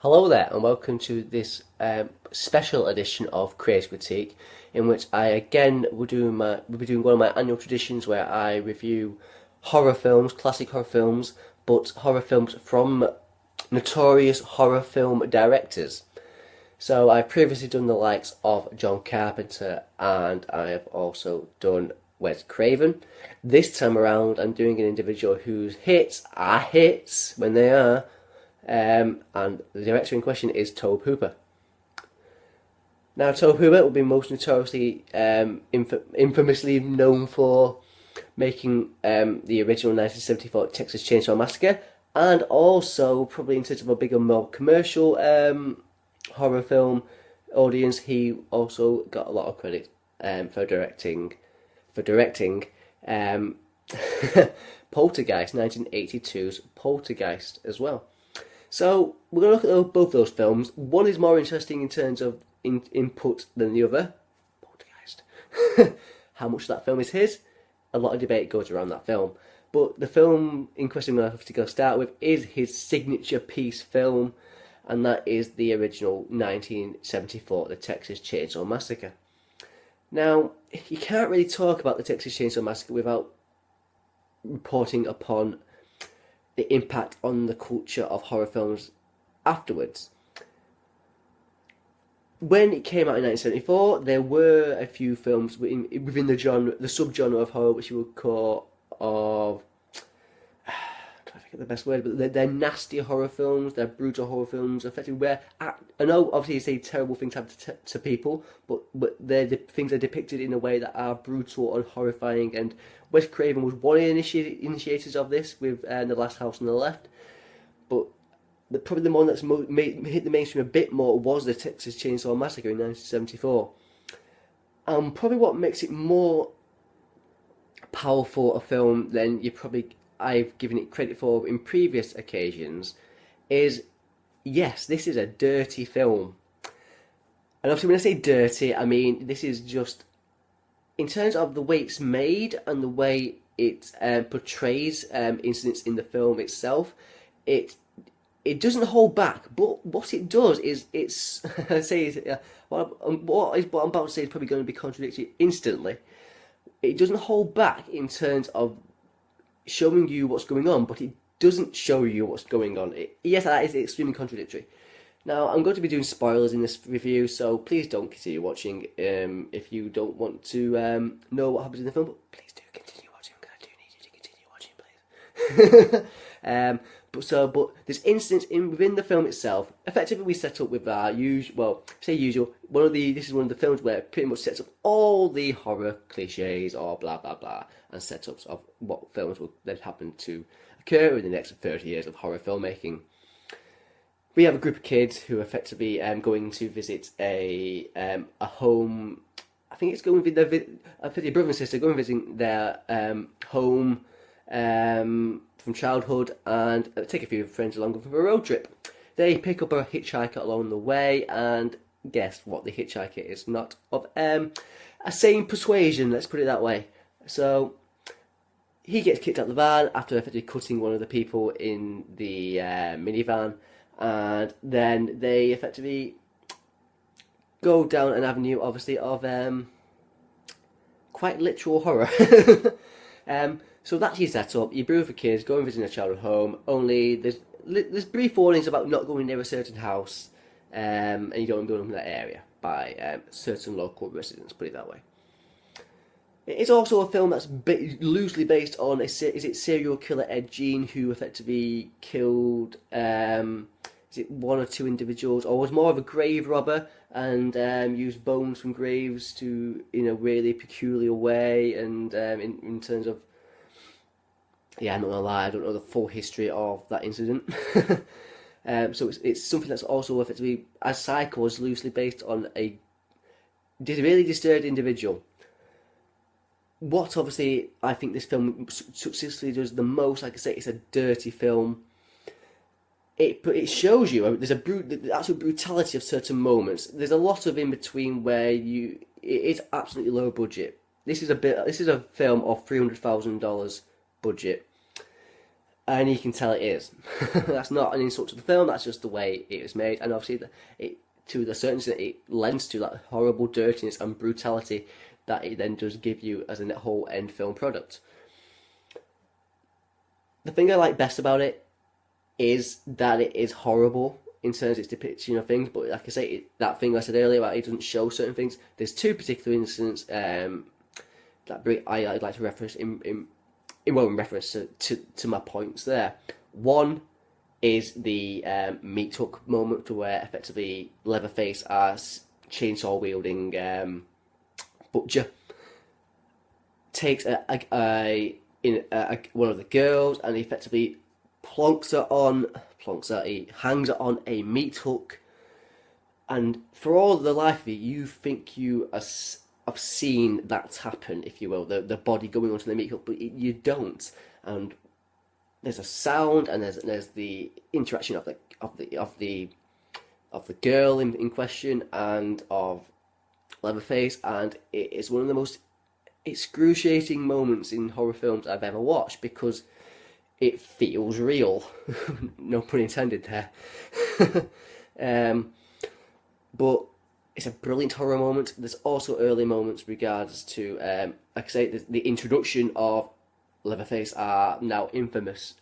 Hello there, and welcome to this special edition of Creative Critique, in which I again will be doing one of my annual traditions where I review horror films, classic horror films, but horror films from notorious horror film directors. So I've previously done the likes of John Carpenter, and I have also done Wes Craven. This time around, I'm doing an individual whose hits are hits when they are. And the director in question is Tobe Hooper. Now, Tobe Hooper will be most notoriously, infamously known for making the original 1974 Texas Chainsaw Massacre, and also probably in terms of a bigger, more commercial horror film audience, he also got a lot of credit for directing Poltergeist, 1982's Poltergeist as well. So we're going to look at both those films. One is more interesting in terms of input than the other. Poltergeist. How much of that film is his? A lot of debate goes around that film. But the film in question I'm going to have to go start with is his signature piece film, and that is the original 1974 The Texas Chainsaw Massacre. Now, you can't really talk about the Texas Chainsaw Massacre without reporting upon the impact on the culture of horror films afterwards. When it came out in 1974, there were a few films within the genre, the subgenre of horror, which you would call of, I don't think the best word, but they're nasty horror films, they're brutal horror films, effectively where, I know obviously you say terrible things happen to people, but the things are depicted in a way that are brutal and horrifying, and Wes Craven was one of the initiators of this with The Last House on the Left, but probably the one that's hit the mainstream a bit more was the Texas Chainsaw Massacre in 1974. Probably what makes it more powerful a film than I've given it credit for in previous occasions is, yes, this is a dirty film. And obviously when I say dirty, I mean this is just, in terms of the way it's made and the way it portrays incidents in the film itself, it doesn't hold back. But what it does is what I'm about to say is probably going to be contradictory instantly. It doesn't hold back in terms of showing you what's going on, but it doesn't show you what's going on. Yes, that is extremely contradictory. Now, I'm going to be doing spoilers in this review, so please don't continue watching if you don't want to know what happens in the film, but please do continue watching, because I do need you to continue watching, please. But there's incidents within the film itself. Effectively, we set up with our usual, this is one of the films where it pretty much sets up all the horror cliches or blah blah blah, and setups of what films will then happen to occur in the next 30 years of horror filmmaking. We have a group of kids who are effectively going to visit a home. I think it's going to be their brother and sister going visiting their home from childhood, and take a few friends along with them for a road trip. They pick up a hitchhiker along the way, and guess what? The hitchhiker is not of a sane persuasion, let's put it that way. So he gets kicked out of the van after effectively cutting one of the people in the minivan, and then they effectively go down an avenue, obviously, of quite literal horror. So that's your setup. You brew for kids, go and visit a childhood home, only there's brief warnings about not going near a certain house, and you don't want to go in that area by certain local residents, put it that way. It's also a film that's loosely based on serial killer Ed Gein, who effectively killed one or two individuals, or was more of a grave robber and used bones from graves to in a really peculiar way, and in terms of, yeah, I'm not gonna lie, I don't know the full history of that incident. So it's something that's also effectively, as Psycho, was loosely based on a really disturbed individual. What obviously I think this film successfully does the most, like I say, it's a dirty film. It shows you there's the actual brutality of certain moments. There's a lot of in between where it's absolutely low budget. This is a film of $300,000 budget. and you can tell it is. That's not an insult to the film, that's just the way it was made, and obviously to the certain extent it lends to that horrible dirtiness and brutality that it then does give you as a whole end film product. The thing I like best about it is that it is horrible in terms of its depiction of things, but like I say, that thing I said earlier about it doesn't show certain things. There's two particular incidents that I'd like to reference in reference to my points there. One is the meat hook moment where effectively Leatherface as chainsaw wielding butcher takes one of the girls and he effectively he hangs her on a meat hook, and for all the life of it, you think you have seen that happen, if you will, the body going onto the meat hook, but you don't. And there's a sound, and there's the interaction of the girl in question and of Leatherface, and it's one of the most excruciating moments in horror films I've ever watched because it feels real. No pun intended there. But it's a brilliant horror moment. There's also early moments regards to, like I say, the introduction of Leatherface, our now infamous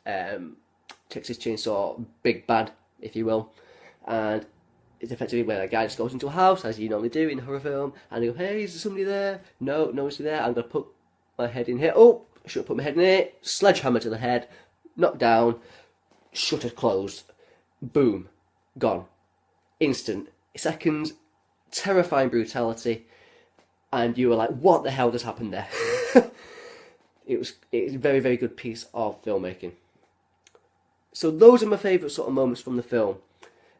Texas Chainsaw Big Bad, if you will. And it's effectively where a guy just goes into a house, as you normally do in a horror film, and you go, hey, is there somebody there? No, nobody's there. I'm going to put my head in here. Oh, I should have put my head in here. Sledgehammer to the head. Knocked down. Shutter closed. Boom. Gone. Instant. Seconds. Terrifying brutality. And you were like, what the hell just happened there? It's a very, very good piece of filmmaking. So those are my favourite sort of moments from the film.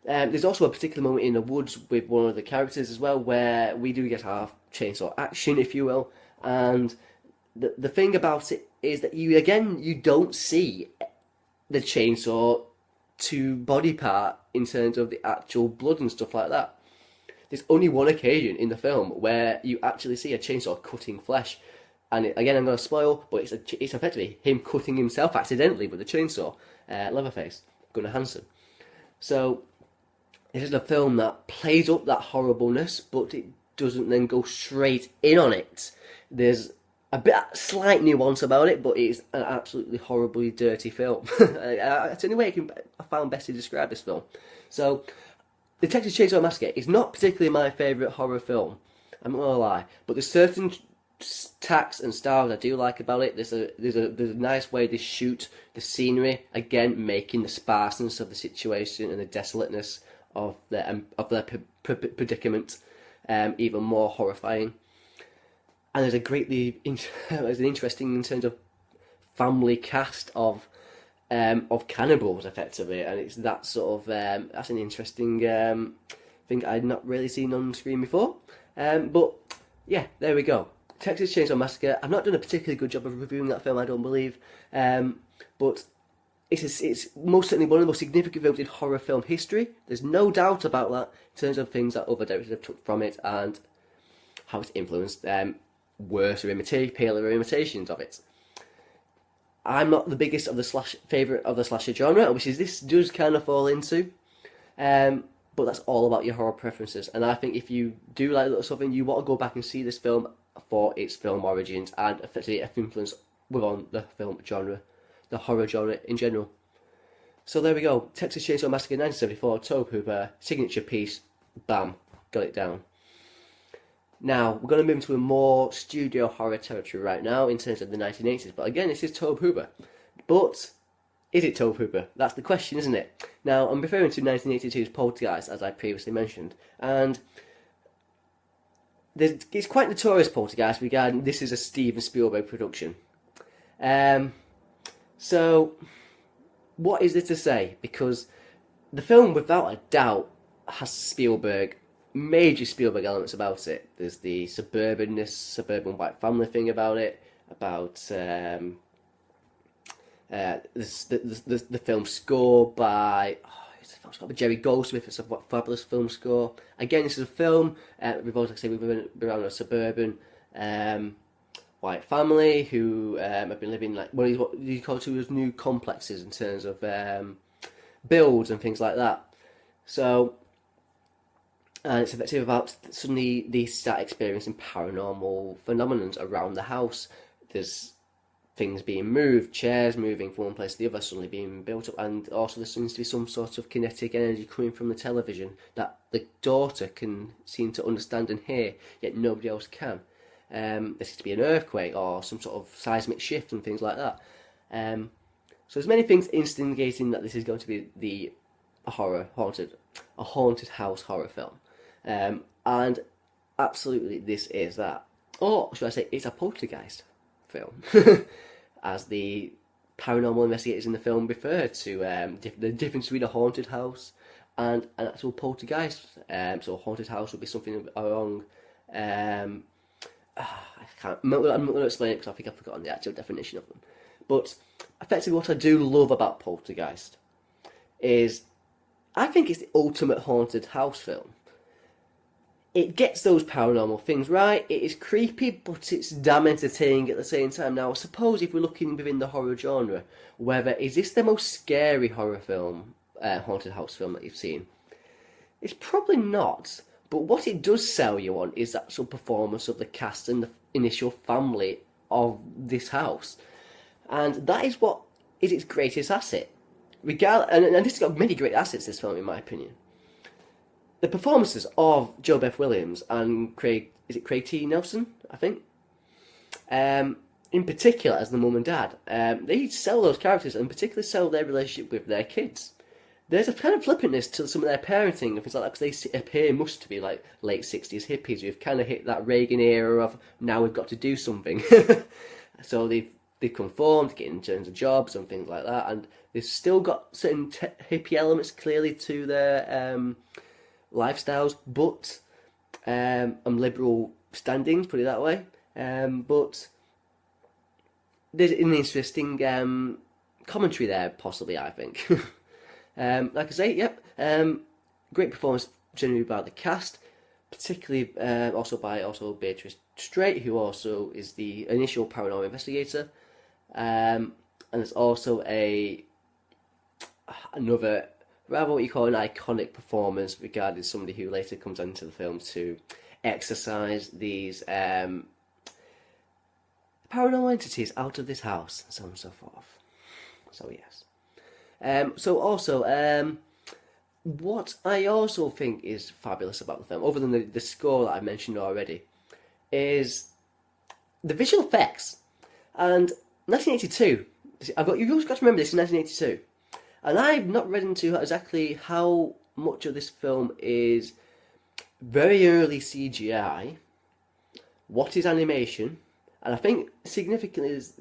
There's also a particular moment in the woods with one of the characters as well, where we do get our chainsaw action, if you will. And the thing about it is that you don't see the chainsaw to body part in terms of the actual blood and stuff like that. There's only one occasion in the film where you actually see a chainsaw cutting flesh. And again, I'm going to spoil, but it's effectively him cutting himself accidentally with a chainsaw, Leatherface, Gunnar Hansen. So it is a film that plays up that horribleness, but it doesn't then go straight in on it. There's a slight nuance about it, but it's an absolutely horribly dirty film. That's the only way I found best to describe this film. So, the Texas Chainsaw Massacre is not particularly my favourite horror film, I'm not going to lie, but there's certain tacks and styles I do like about it. There's a nice way they shoot the scenery, again making the sparseness of the situation and the desolateness of their predicament even more horrifying. And there's there's an interesting in terms of family cast of cannibals effectively, and it's that sort of that's an interesting thing I'd not really seen on screen before. But yeah, there we go. Texas Chainsaw Massacre. I've not done a particularly good job of reviewing that film, I don't believe, but it's most certainly one of the most significant films in horror film history. There's no doubt about that in terms of things that other directors have took from it and how it's influenced worse or paler imitations of it. I'm not the biggest of the favourite of the slasher genre, which is this does kind of fall into, but that's all about your horror preferences. And I think if you do like little something, you want to go back and see this film for its film origins and effectively its influence within the film genre, the horror genre in general. So there we go, Texas Chainsaw Massacre 1974, Tobe Hooper, signature piece, bam, got it down. Now, we're going to move into a more studio horror territory right now in terms of the 1980s, but again, this is Tobe Hooper. But, is it Tobe Hooper? That's the question, isn't it? Now, I'm referring to 1982's Poltergeist, as I previously mentioned, and it's quite notorious, Poltergeist, regarding this is a Steven Spielberg production. So, what is there to say? Because the film, without a doubt, has major Spielberg elements about it. There's the suburban white family thing about it, about the film score by Jerry Goldsmith. It's a fabulous film score. Again, this is a film revolves, like I say, around a suburban white family who have been living like what you call two those new complexes in terms of builds and things like that. So, and it's effectively about suddenly they start experiencing paranormal phenomena around the house. There's things being moved, chairs moving from one place to the other, suddenly being built up, and also there seems to be some sort of kinetic energy coming from the television that the daughter can seem to understand and hear, yet nobody else can. There seems to be an earthquake or some sort of seismic shift and things like that. So there's many things instigating that this is going to be a haunted house horror film, and absolutely this is that. Or should I say, it's a poltergeist film, as the paranormal investigators in the film refer to the difference between a haunted house and an actual poltergeist. So a haunted house would be something along. I'm not going to explain it because I think I've forgotten the actual definition of them. But effectively, what I do love about Poltergeist is I think it's the ultimate haunted house film. It gets those paranormal things right. It is creepy, but it's damn entertaining at the same time. Now, I suppose if we're looking within the horror genre, whether is this the most scary horror film, haunted house film that you've seen? It's probably not. But what it does sell you on is the actual performance of the cast and the initial family of this house. And that is what is its greatest asset. And this has got many great assets, this film, in my opinion. The performances of Joe Beth Williams and Craig T. Nelson, I think? In particular, as the mum and dad. They sell those characters and particularly sell their relationship with their kids. There's a kind of flippantness to some of their parenting and things like that, because they appear must to be like late 60s hippies who've kind of hit that Reagan era of now we've got to do something. So they've conformed, getting in terms of jobs and things like that, and they've still got certain hippie elements clearly to their lifestyles, but and liberal standings, put it that way. But there's an interesting commentary there, possibly, I think. Like I say, yep, great performance generally by the cast, particularly also by Beatrice Straight, who also is the initial paranormal investigator, and there's also another rather what you call an iconic performance regarding somebody who later comes into the film to exorcise these paranormal entities out of this house, and so on and so forth. So yes. So also, what I also think is fabulous about the film, other than the score that I mentioned already, is the visual effects. And 1982, you've always got to remember this is 1982, and I've not read into exactly how much of this film is very early CGI, what is animation, and I think significantly is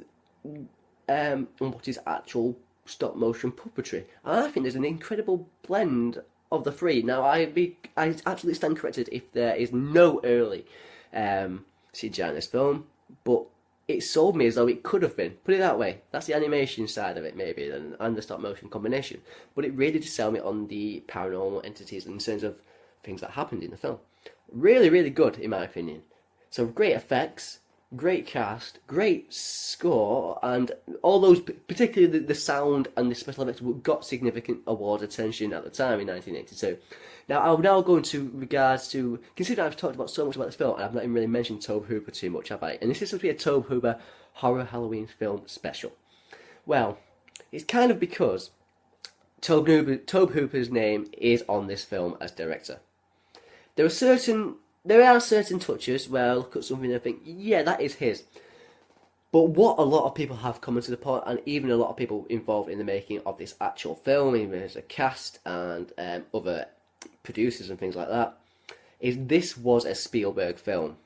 what is actual stop motion puppetry. And I think there's an incredible blend of the three. Now I absolutely stand corrected if there is no early CGI in this film, but it sold me as though it could have been. Put it that way. That's the animation side of it, maybe, and the stop motion combination. But it really did sell me on the paranormal entities in terms of things that happened in the film. Really, really good, in my opinion. So great effects, great cast, great score, and all those, particularly the sound and the special effects, got significant award attention at the time in 1982. Now, I'll now go into regards to, considering I've talked about so much about this film, and I've not even really mentioned Tobe Hooper too much, have I? And this is supposed to be a Tobe Hooper horror Halloween film special. Well, it's kind of because Tobe Hooper's name is on this film as director. There are certain touches where I look at something and I think, yeah, that is his. But what a lot of people have commented upon, and even a lot of people involved in the making of this actual film, even as a cast and other producers and things like that, is this was a Spielberg film.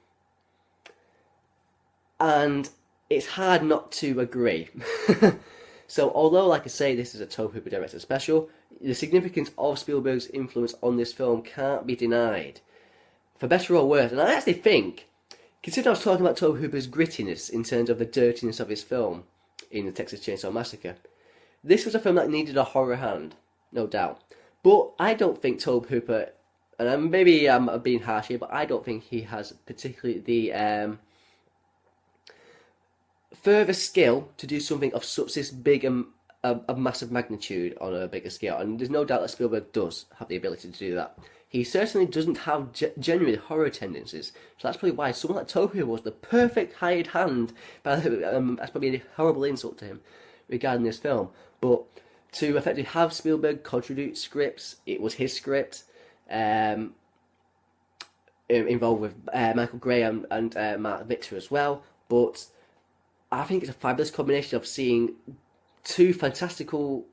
And it's hard not to agree. So although, like I say, this is a Tobe Hooper director special, the significance of Spielberg's influence on this film can't be denied. For better or worse, and I actually think, considering I was talking about Tobe Hooper's grittiness in terms of the dirtiness of his film in the Texas Chainsaw Massacre, this was a film that needed a horror hand, no doubt. But I don't think Tobe Hooper, and maybe I'm being harsh here, but I don't think he has particularly the further skill to do something of such this big a massive magnitude on a bigger scale, and there's no doubt that Spielberg does have the ability to do that. He certainly doesn't have genuine horror tendencies, so that's probably why someone like Tobe Hooper was the perfect hired hand. But that's probably a horrible insult to him regarding this film. But to effectively have Spielberg contribute scripts, it was his script, involved with Michael Gray and Mark Victor as well. But I think it's a fabulous combination of seeing two fantastical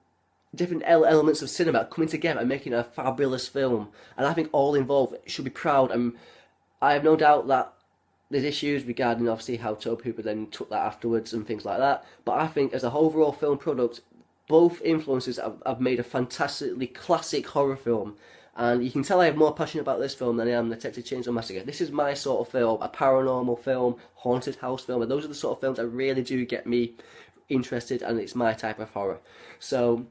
different elements of cinema coming together and making a fabulous film. And I think all involved should be proud. And I have no doubt that there's issues regarding obviously how Tobe Hooper then took that afterwards and things like that. But I think as a overall film product, both influences have made a fantastically classic horror film. And you can tell I have more passion about this film than I am the Texas Chainsaw Massacre. This is my sort of film, a paranormal film, haunted house film, and those are the sort of films that really do get me interested, and it's my type of horror. So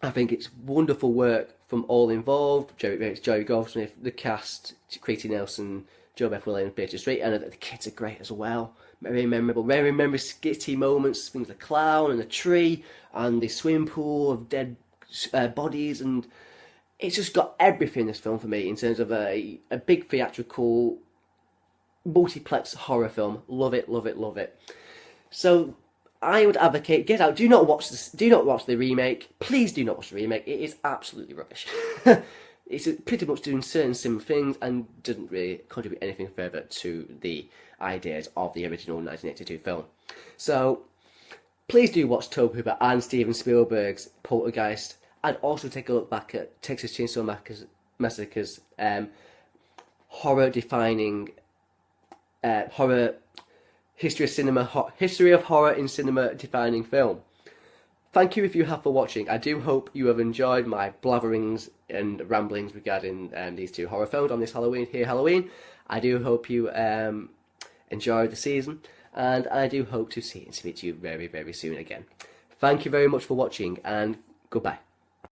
I think it's wonderful work from all involved. Jerry Goldsmith, the cast, Katie Nelson, Joe Beth Williams, and Peter Street, and the kids are great as well. Very memorable, skitty moments, things like the clown and the tree and the swimming pool of dead bodies, and it's just got everything in this film for me in terms of a big theatrical multiplex horror film. Love it, love it, love it. So I would advocate Get Out. Do not watch this. Do not watch the remake. Please do not watch the remake. It is absolutely rubbish. It's pretty much doing certain similar things and doesn't really contribute anything further to the ideas of the original 1982 film. So please do watch Tobe Hooper and Steven Spielberg's Poltergeist, and also take a look back at Texas Chainsaw Massacre's horror-defining horror history of horror in cinema defining film. Thank you if you have for watching. I do hope you have enjoyed my blatherings and ramblings regarding these two horror films on this Halloween. I do hope you enjoyed the season, and I do hope to see and speak to you very, very soon again. Thank you very much for watching, and goodbye.